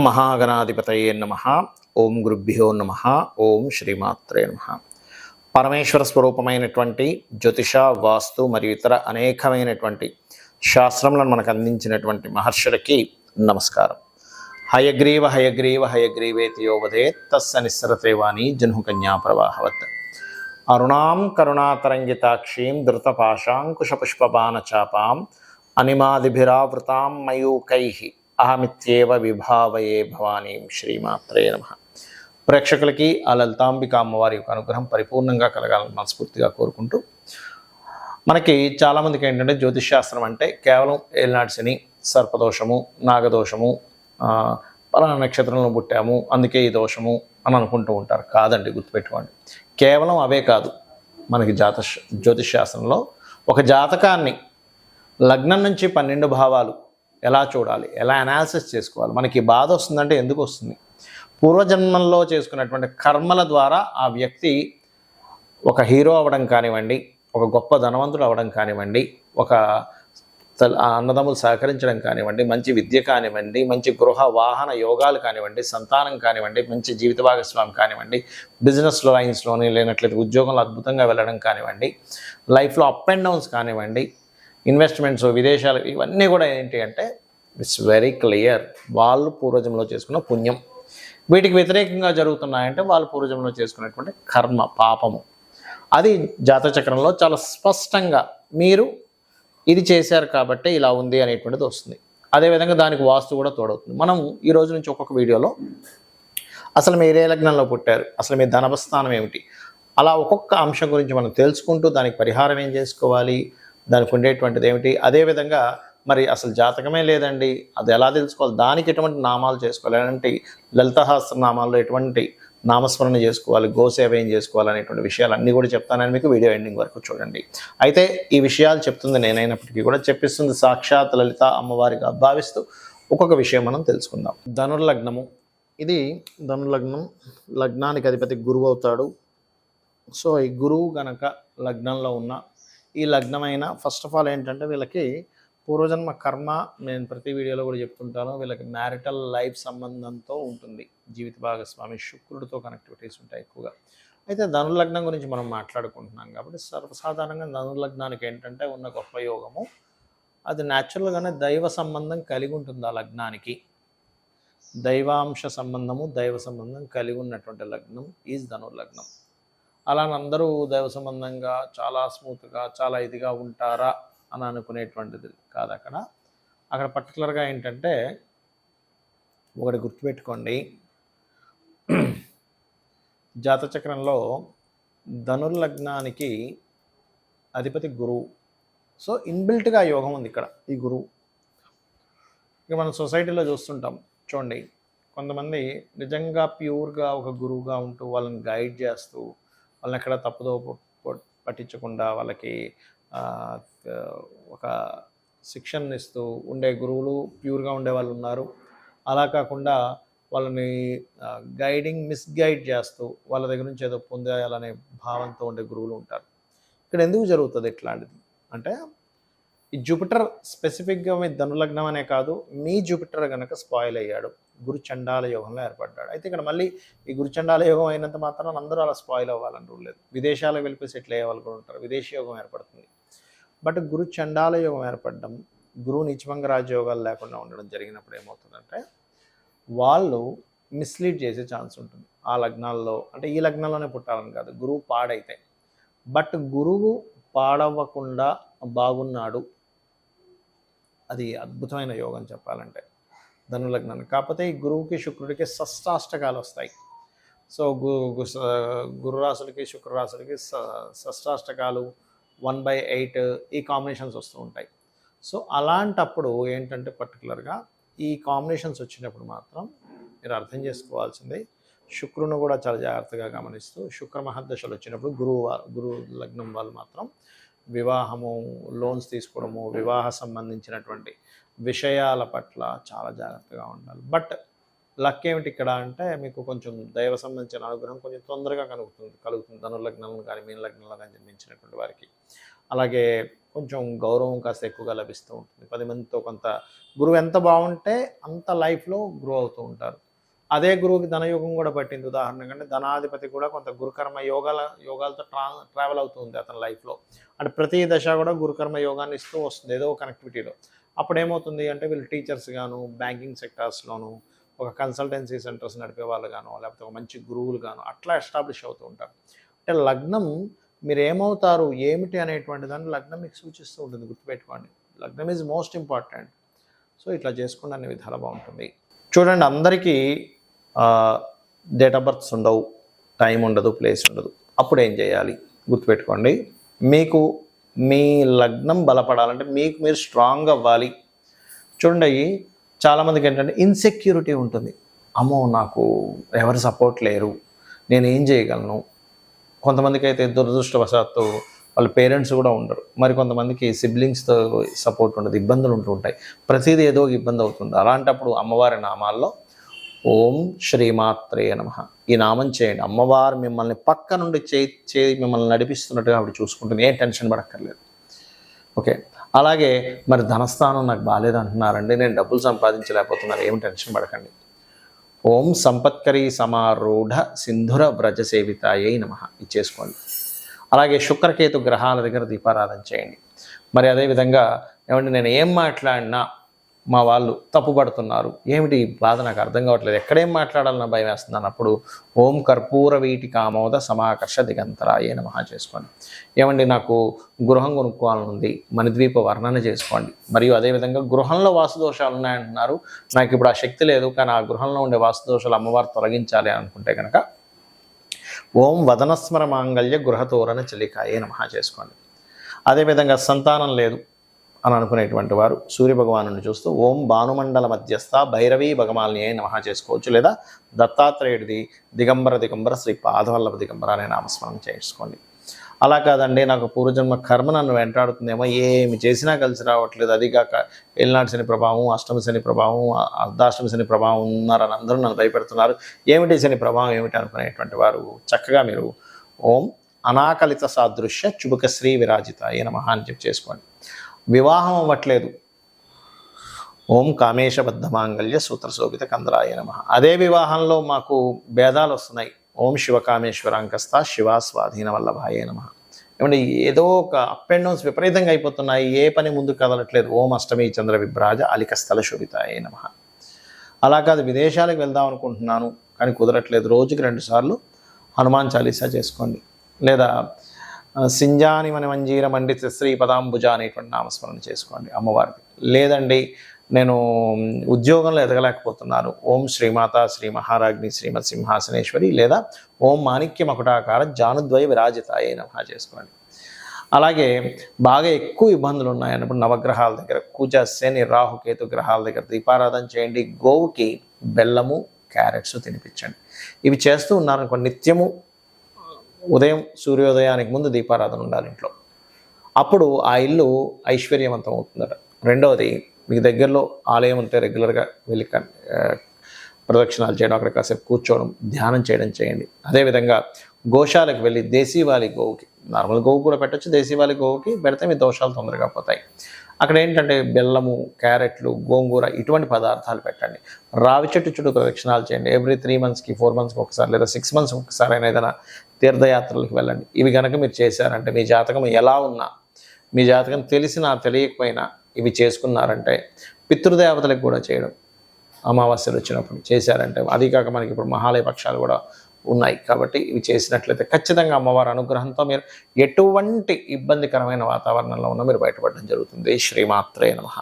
మహాగణాధిపతయే నమః. ఓం గురుభ్యో నమః. ఓం శ్రీమాత్రే నమః. పరమేశ్వర స్వరూపమైనటువంటి జ్యోతిష, వాస్తు మరియు ఇతర అనేకమైనటువంటి శాస్త్రములను మనకు అందించినటువంటి మహర్షులకి నమస్కారం. హయగ్రీవ హయగ్రీవ హయగ్రీవేతి యో వదేత్ తస్య నిస్సరతే వాణి జహ్నుకన్యా ప్రవాహవత్. అరుణాం కరుణాతరంగితాక్షీం ధృతపాశాంకుశపుష్పబాణచాపాం అనిమాదిభిరావృతాం మయూకైః అహమిత్యేవ విభావయే భవానీం. శ్రీమాత్రే నమః. ప్రేక్షకులకి ఆ లలితాంబిక అమ్మవారి యొక్క అనుగ్రహం పరిపూర్ణంగా కలగాలని మనస్ఫూర్తిగా కోరుకుంటూ, మనకి చాలామందికి ఏంటంటే జ్యోతిష్ శాస్త్రం అంటే కేవలం ఏలినాటి శని, సర్పదోషము, నాగదోషము, పలానా నక్షత్రంలో పుట్టాము అందుకే ఈ దోషము అని అనుకుంటూ ఉంటారు. కాదండి, గుర్తుపెట్టుకోండి. కేవలం అవే కాదు, మనకి జ్యోతిష్ శాస్త్రంలో ఒక జాతకాన్ని లగ్నం నుంచి 12 భావాలు ఎలా చూడాలి, ఎలా అనాలిసిస్ చేసుకోవాలి, మనకి బాధ వస్తుందంటే ఎందుకు వస్తుంది, పూర్వజన్మంలో చేసుకున్నటువంటి కర్మల ద్వారా ఆ వ్యక్తి ఒక హీరో అవ్వడం కానివ్వండి, ఒక గొప్ప ధనవంతుడు అవ్వడం కానివ్వండి, ఒక అన్నదమ్ములు సహకరించడం కానివ్వండి, మంచి విద్య కానివ్వండి, మంచి గృహ వాహన యోగాలు కానివ్వండి, సంతానం కానివ్వండి, మంచి జీవిత భాగస్వామి కానివ్వండి, బిజినెస్ లైన్స్లోని లేనట్లయితే ఉద్యోగంలో అద్భుతంగా వెళ్ళడం కానివ్వండి, లైఫ్లో అప్ అండ్ డౌన్స్ కానివ్వండి, ఇన్వెస్ట్మెంట్స్, విదేశాలు, ఇవన్నీ కూడా ఏంటి అంటే ఇట్స్ వెరీ క్లియర్. వాళ్ళు పూర్వజంలో చేసుకున్న పుణ్యం. వీటికి వ్యతిరేకంగా జరుగుతున్నాయంటే వాళ్ళు పూర్వజంలో చేసుకున్నటువంటి కర్మ, పాపము. అది జాతచక్రంలో చాలా స్పష్టంగా మీరు ఇది చేశారు కాబట్టి ఇలా ఉంది అనేటువంటిది వస్తుంది. అదేవిధంగా దానికి వాస్తు కూడా తోడవుతుంది. మనం ఈ రోజు నుంచి ఒక్కొక్క వీడియోలో అసలు మీరు ఏ లగ్నంలో పుట్టారు, అసలు మీ ధనస్థానం ఏమిటి, అలా ఒక్కొక్క అంశం గురించి మనం తెలుసుకుంటూ దానికి పరిహారం ఏం చేసుకోవాలి, దానికి ఉండేటువంటిది ఏమిటి, అదేవిధంగా మరి అసలు జాతకమే లేదండి అది ఎలా తెలుసుకోవాలి, దానికి ఎటువంటి నామాలు చేసుకోవాలి, ఎలాంటి లలితహాస్త్ర నామాల్లో ఎటువంటి నామస్మరణ చేసుకోవాలి, గోసేవ ఏం చేసుకోవాలి అనేటువంటి విషయాలు అన్నీ కూడా చెప్తానని మీకు వీడియో ఎండింగ్ వరకు చూడండి. అయితే ఈ విషయాలు చెప్తుంది నేనైనప్పటికీ కూడా చెప్పిస్తుంది సాక్షాత్ లలిత అమ్మవారిగా భావిస్తూ ఒక్కొక్క విషయం మనం తెలుసుకుందాం. ధనుర్లగ్నము, ఇది ధనుర్లగ్నం, లగ్నానికి అధిపతి గురువు అవుతాడు. సో ఈ గురువు గనక లగ్నంలో ఉన్న ఈ లగ్నమైన ఫస్ట్ ఆఫ్ ఆల్ ఏంటంటే వీళ్ళకి పూర్వజన్మ కర్మ, నేను ప్రతి వీడియోలో కూడా చెప్తుంటాను, వీళ్ళకి మ్యారిటల్ లైఫ్ సంబంధంతో ఉంటుంది. జీవిత భాగస్వామి శుక్రుడితో కనెక్టివిటీస్ ఉంటాయి ఎక్కువగా. అయితే ధనుర్లగ్నం గురించి మనం మాట్లాడుకుంటున్నాం కాబట్టి సర్వసాధారణంగా ధనుర్లగ్నానికి ఏంటంటే ఉన్న గొప్ప యోగము, అది న్యాచురల్గానే దైవ సంబంధం కలిగి ఉంటుంది. ఆ లగ్నానికి దైవాంశ సంబంధము, దైవ సంబంధం కలిగి ఉన్నటువంటి లగ్నం ఈజ్ ధనుర్లగ్నం. అలా అందరూ దైవ సంబంధంగా చాలా స్మూత్గా చాలా ఇదిగా ఉంటారా అని అనుకునేటువంటిది కాదు. అక్కడ పర్టికులర్గా ఏంటంటే ఒకటి గుర్తుపెట్టుకోండి, జాతచక్రంలో ధనుర్లగ్నానికి అధిపతి గురువు. సో ఇన్బిల్ట్గా యోగం ఉంది ఇక్కడ ఈ గురువు. ఇక మనం సొసైటీలో చూస్తుంటాం చూడండి, కొంతమంది నిజంగా ప్యూర్గా ఒక గురువుగా ఉంటూ వాళ్ళని గైడ్ చేస్తూ, వాళ్ళని ఎక్కడ తప్పుదో పట్టించకుండా వాళ్ళకి ఒక శిక్షణ ఇస్తూ ఉండే గురువులు ప్యూర్గా ఉండే వాళ్ళు ఉన్నారు. అలా కాకుండా వాళ్ళని గైడింగ్ మిస్గైడ్ చేస్తూ వాళ్ళ దగ్గర నుంచి ఏదో పొందేయాలనే భావంతో ఉండే గురువులు ఉంటారు. ఇక్కడ ఎందుకు జరుగుతుంది ఇట్లాంటిది అంటే, ఈ జూపిటర్ స్పెసిఫిక్గా మీ ధనులగ్నం అనే కాదు, మీ జూపిటర్ కనుక స్పాయిల్ అయ్యాడు, గురు చండాల యోగంలో ఏర్పడ్డాడు. అయితే ఇక్కడ మళ్ళీ ఈ గురు చండాల యోగం అయినంత మాత్రం అందరూ అలా స్పాయిల్ అవ్వాలని రూల్ లేదు. విదేశాలకు వెళ్ళిపోయి సెటిల్ అయ్యే వాళ్ళు కూడా ఉంటారు, విదేశీ యోగం ఏర్పడుతుంది. బట్ గురు చండాల యోగం ఏర్పడడం, గురువు నీచభంగ రాజయోగాలు లేకుండా ఉండడం జరిగినప్పుడు ఏమవుతుందంటే వాళ్ళు మిస్లీడ్ చేసే ఛాన్స్ ఉంటుంది ఆ లగ్నాల్లో. అంటే ఈ లగ్నంలోనే పుట్టాలని కాదు, గురువు పాడైతే. బట్ గురువు పాడవ్వకుండా బాగున్నాడు, అది అద్భుతమైన యోగం చెప్పాలంటే ధనులగ్నానికి. కాకపోతే ఈ గురువుకి శుక్రుడికి షష్టాష్టకాలు వస్తాయి. సో గురు రాశులకి శుక్ర రాశులకి షష్టాష్టకాలు 1/8 ఈ కాంబినేషన్స్ వస్తూ ఉంటాయి. సో అలాంటప్పుడు ఏంటంటే పర్టికులర్గా ఈ కాంబినేషన్స్ వచ్చినప్పుడు మాత్రం మీరు అర్థం చేసుకోవాల్సింది, శుక్రుని కూడా చాలా జాగ్రత్తగా గమనిస్తూ, శుక్ర మహర్దశలు వచ్చినప్పుడు గురు లగ్నం వాళ్ళు మాత్రం వివాహము, లోన్స్ తీసుకోవడము, వివాహ సంబంధించినటువంటి విషయాల పట్ల చాలా జాగ్రత్తగా ఉండాలి. బట్ లక్ ఏమిటి ఇక్కడ అంటే మీకు కొంచెం దైవ సంబంధించిన అనుగ్రహం కొంచెం తొందరగా కలుగుతుంది ధనుర్లగ్నంలో కానీ మీన లగ్నంలో కానీ జన్మించినటువంటి వారికి. అలాగే కొంచెం గౌరవం కాస్త ఎక్కువగా లభిస్తూ ఉంటుంది. 10 మందితో కొంత గురువు ఎంత బాగుంటే అంత లైఫ్లో గ్రో అవుతూ ఉంటారు. అదే గురువుకి ధనయోగం కూడా పట్టింది. ఉదాహరణకు అంటే ధనాధిపతి కూడా కొంత గురుకర్మ యోగాలతో ట్రావెల్ అవుతుంది అతని లైఫ్లో. అంటే ప్రతి దశ కూడా గురుకర్మ యోగాన్ని ఇస్తూ వస్తుంది ఏదో కనెక్టివిటీలో. అప్పుడు ఏమవుతుంది అంటే వీళ్ళు టీచర్స్ గాను, బ్యాంకింగ్ సెక్టార్స్లోను, ఒక కన్సల్టెన్సీ సెంటర్స్ నడిపే వాళ్ళు గాను, లేకపోతే ఒక మంచి గురువులు గాను అట్లా ఎస్టాబ్లిష్ అవుతూ ఉంటారు. అంటే లగ్నం మీరు ఏమవుతారు ఏమిటి అనేటువంటి దాన్ని లగ్నం మీకు సూచిస్తూ ఉంటుంది. గుర్తుపెట్టుకోండి, లగ్నం ఈజ్ మోస్ట్ ఇంపార్టెంట్. సో ఇట్లా చేసుకున్న అన్ని విధాలు బాగుంటుంది. చూడండి, అందరికీ డేట్ ఆఫ్ బర్త్స్ ఉండవు, టైం ఉండదు, ప్లేస్ ఉండదు. అప్పుడు ఏం చేయాలి గుర్తుపెట్టుకోండి. మీకు మీ లగ్నం బలపడాలంటే మీకు మీరు స్ట్రాంగ్ అవ్వాలి. చూడండి, చాలామందికి ఏంటంటే ఇన్సెక్యూరిటీ ఉంటుంది. అమ్మో నాకు ఎవరు సపోర్ట్ లేరు, నేను ఏం చేయగలను. కొంతమందికి అయితే దురదృష్టవశాత్తు వాళ్ళ పేరెంట్స్ కూడా ఉండరు. మరి కొంతమందికి సిబ్లింగ్స్తో సపోర్ట్ ఉండదు, ఇబ్బందులు ఉంటూ ఉంటాయి. ప్రతిదీ ఏదో ఒక ఇబ్బంది అవుతుంది. అలాంటప్పుడు అమ్మవారి నామాల్లో ఓం శ్రీమాత్రే నమః ఈ నామం చేయండి. అమ్మవారు మిమ్మల్ని పక్క నుండి మిమ్మల్ని నడిపిస్తున్నట్టుగా ఆవిడ చూసుకుంటుంది. ఏం టెన్షన్ పడక్కర్లేదు. ఓకే, అలాగే మరి ధనస్థానం నాకు బాగాలేదు అంటున్నారండి, నేను డబ్బులు సంపాదించలేకపోతున్నారు, ఏం టెన్షన్ పడకండి. ఓం సంపత్కరీ సమారూఢ సింధుర వ్రజ సేవితాయై నమః ఇచ్చేసుకోండి. అలాగే శుక్రకేతు గ్రహాల దగ్గర దీపారాధన చేయండి. మరి అదేవిధంగా ఏమంటే నేను ఏం మాట్లాడినా మా వాళ్ళు తప్పుపడుతున్నారు, ఏమిటి బాధ నాకు అర్థం కావట్లేదు, ఎక్కడేం మాట్లాడాలన్న భయం వేస్తుంది అన్నప్పుడు ఓం కర్పూర వీటి కామోద సమాకర్ష దిగంతరాయే నమః చేసుకోండి. ఏమండి నాకు గృహం కొనుక్కోవాలని ఉంది, మణిద్వీప వర్ణన చేసుకోండి. మరియు అదేవిధంగా గృహంలో వాస్తుదోషాలు ఉన్నాయంటున్నారు, నాకు ఇప్పుడు ఆ శక్తి లేదు, కానీ ఆ గృహంలో ఉండే వాస్తుదోషాలు అమ్మవారు తొలగించాలి అనుకుంటే కనుక ఓం వదనస్మర మాంగళ్య గృహతోరణ చలికాయే నమః చేసుకోండి. అదేవిధంగా సంతానం లేదు అని అనుకునేటువంటి వారు సూర్యభగవాను చూస్తూ ఓం భానుమండల మధ్యస్థ భైరవీ భగమాలిని అయి నమః చేసుకోవచ్చు. లేదా దత్తాత్రేయుడిది దిగంబర శ్రీ పాదవల్లభ దిగంబర అనే నామస్మరణ చేసుకోండి. అలా కాదండి, నాకు పూర్వజన్మ కర్మ నన్ను వెంటాడుతుందేమో, ఏమి చేసినా కలిసి రావట్లేదు, అదిగాక ఏలినాటి శని ప్రభావం, అష్టమ శని ప్రభావం, అర్ధాష్టమ శని ప్రభావం ఉన్నారని అందరూ నన్ను భయపెడుతున్నారు, ఏమిటి శని ప్రభావం ఏమిటి అనుకునేటువంటి వారు చక్కగా మీరు ఓం అనాకలిత సాదృశ్య చుబుకశ్రీ విరాజితాయే నమః అని చెప్పి చేసుకోండి. వివాహం అవ్వట్లేదు, ఓం కామేశబద్ధ మాంగళ్య సూత్రశోభిత కందరాయ నమః. అదే వివాహంలో మాకు భేదాలు వస్తున్నాయి, ఓం శివకామేశ్వరాంకస్త శివ స్వాధీన వల్లభాయే నమః. ఏమంటే ఏదో ఒక అప్ అండ్ డౌన్స్ విపరీతంగా అయిపోతున్నాయి, ఏ పని ముందుకు కదలట్లేదు, ఓం అష్టమి చంద్ర విభ్రాజ అలికస్థల శోభితాయే నమః. అలా కాదు, విదేశాలకు వెళ్దాం అనుకుంటున్నాను కానీ కుదరట్లేదు, రోజుకి 2 సార్లు హనుమాన్ చాలీసా చేసుకోండి. లేదా సింజాని మన మంజీర మండిత శ్రీ పదాంబుజ అనేటువంటి నామస్మరణ చేసుకోండి అమ్మవారికి. లేదండి నేను ఉద్యోగంలో ఎదగలేకపోతున్నాను, ఓం శ్రీమాత శ్రీ మహారాజ్ని శ్రీమత్ సింహాసనేశ్వరి లేదా ఓం మాణిక్య మకుటాకార జానుద్వయ విరాజితాయే నమః చేసుకోండి. అలాగే బాగా ఎక్కువ ఇబ్బందులు ఉన్నాయన్నప్పుడు నవగ్రహాల దగ్గర కుజ శని రాహుకేతు గ్రహాల దగ్గర దీపారాధన చేయండి. గోవుకి బెల్లము క్యారెట్స్ తినిపించండి. ఇవి చేస్తూ ఉన్నారనుకో, నిత్యము ఉదయం సూర్యోదయానికి ముందు దీపారాధన ఉండాలి ఇంట్లో. అప్పుడు ఆ ఇల్లు ఐశ్వర్యవంతం అవుతుందట. రెండవది, మీకు దగ్గరలో ఆలయం ఉంటే రెగ్యులర్గా వెళ్ళి ప్రదక్షిణాలు చేయడం, అక్కడ కాసేపు కూర్చోవడం, ధ్యానం చేయడం చేయండి. అదేవిధంగా గోశాలకు వెళ్ళి దేశీవాలి గోవుకి, నార్మల్ గోవు కూడా పెట్టచ్చు, దేశీవాలి గోవుకి పెడితే మీ దోషాలు తొందరగా పోతాయి. అక్కడ ఏంటంటే బెల్లము, క్యారెట్లు, గోంగూర ఇటువంటి పదార్థాలు పెట్టండి. రావి చెట్టు చుట్టూ ప్రదక్షిణాలు చేయండి. ఎవ్రీ 3 మంత్స్కి 4 మంత్స్కి ఒకసారి లేదా 6 మంత్స్ ఒకసారి అయినా ఏదైనా తీర్థయాత్రలకు వెళ్ళండి. ఇవి కనుక మీరు చేశారంటే మీ జాతకం ఎలా ఉన్నా, మీ జాతకం తెలిసినా తెలియకపోయినా ఇవి చేసుకున్నారంటే, పితృదేవతలకు కూడా చేయడం అమావాస్యలు వచ్చినప్పుడు చేశారంటే, అది కాక మనకి ఇప్పుడు మహాలయ పక్షాలు కూడా ఉన్నాయి కాబట్టి ఇవి చేసినట్లయితే ఖచ్చితంగా అమ్మవారి అనుగ్రహంతో మీరు ఎటువంటి ఇబ్బందికరమైన వాతావరణంలో ఉన్నా మీరు బయటపడడం జరుగుతుంది. శ్రీమాత్రే నమః.